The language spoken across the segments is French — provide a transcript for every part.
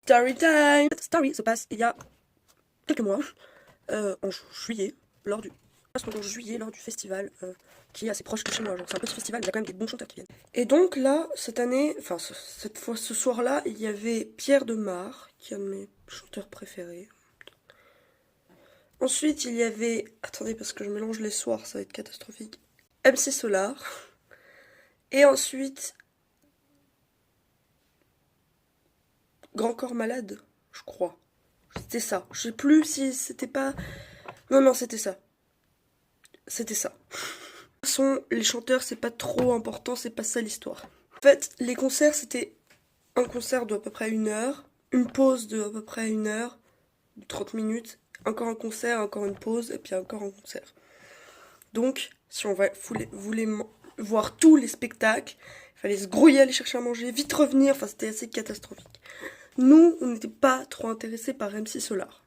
Story time. Cette story se passe il y a quelques mois, en juillet, lors du festival qui est assez proche de chez moi. Genre, c'est un petit festival, mais il y a quand même des bons chanteurs qui viennent. Et donc là, cette année, enfin ce soir-là, il y avait Pierre Demar, qui est un de mes chanteurs préférés. Ensuite, il y avait, attendez parce que je mélange les soirs, ça va être catastrophique, MC Solar. Et ensuite, Grand Corps Malade, je crois. C'était ça. Je sais plus si c'était pas... Non, c'était ça. C'était ça. De toute façon, les chanteurs, c'est pas trop important, c'est pas ça l'histoire. En fait, les concerts, c'était un concert de à peu près 1 heure, une pause de à peu près 1 heure, de 30 minutes, encore un concert, encore une pause, et puis encore un concert. Donc, si on voulait voir tous les spectacles, il fallait se grouiller, aller chercher à manger, vite revenir, enfin c'était assez catastrophique. Nous, on n'était pas trop intéressés par MC Solar.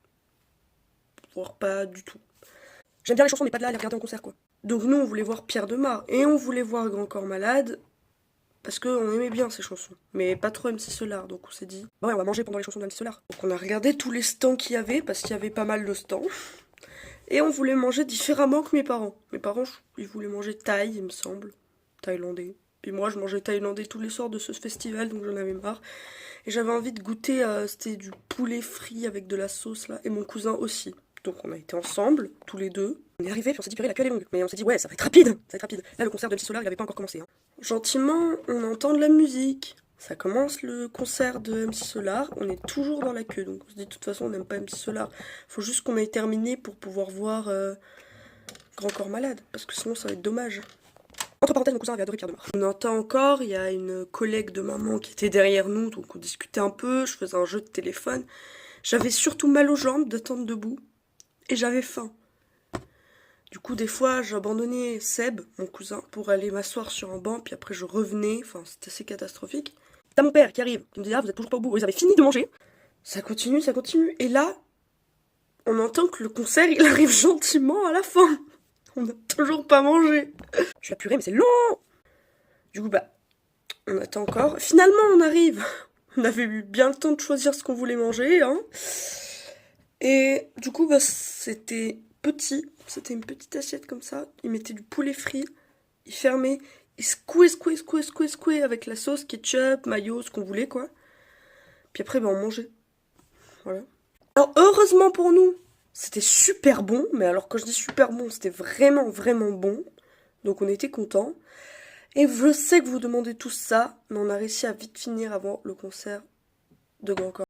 Voire pas du tout. J'aime bien les chansons, mais pas de là à les regarder en concert, quoi. Donc nous, on voulait voir Pierre Demar, et on voulait voir Grand Corps Malade, parce qu'on aimait bien ces chansons. Mais pas trop MC Solar, donc on s'est dit, bah ouais, on va manger pendant les chansons de MC Solar. Donc on a regardé tous les stands qu'il y avait, parce qu'il y avait pas mal de stands. Et on voulait manger différemment que mes parents. Mes parents, ils voulaient manger thaï, il me semble. Thaïlandais. Puis moi, je mangeais thaïlandais tous les soirs de ce festival, donc j'en avais marre. Et j'avais envie de goûter, c'était du poulet frit avec de la sauce, là. Et mon cousin aussi. Donc on a été ensemble, tous les deux. On est arrivé, puis on s'est dit, purée, la queue elle est longue. Mais on s'est dit, ouais, ça va être rapide. Ça va être rapide. Là, le concert de MC Solar, il avait pas encore commencé. Hein. Gentiment, on entend de la musique. Ça commence le concert de MC Solar, on est toujours dans la queue, donc on se dit de toute façon on n'aime pas MC Solar. Faut juste qu'on ait terminé pour pouvoir voir Grand Corps Malade, parce que sinon ça va être dommage. Entre parenthèses, mon cousin avait adoré Pierre Demar. On entend encore, il y a une collègue de maman qui était derrière nous, donc on discutait un peu, je faisais un jeu de téléphone. J'avais surtout mal aux jambes d'attendre debout, et j'avais faim. Du coup, des fois, j'abandonnais Seb, mon cousin, pour aller m'asseoir sur un banc, puis après je revenais, enfin c'était assez catastrophique. T'as mon père qui arrive, qui me dit, ah, vous êtes toujours pas au bout, vous avez fini de manger. Ça continue, et là, on entend que le concert, il arrive gentiment à la fin. On n'a toujours pas mangé. Je suis apurée, mais c'est long. Du coup, bah, on attend encore. Finalement, on arrive. On avait eu bien le temps de choisir ce qu'on voulait manger, hein. Et du coup, bah, c'était petit. C'était une petite assiette comme ça. Il mettait du poulet frit. Il fermait. Il secouait avec la sauce, ketchup, mayo, ce qu'on voulait, quoi. Puis après, bah, on mangeait. Voilà. Alors, heureusement pour nous, c'était super bon. Mais alors, quand je dis super bon, c'était vraiment, vraiment bon. Donc, on était contents. Et je sais que vous demandez tous ça, mais on a réussi à vite finir avant le concert de Grand Corps.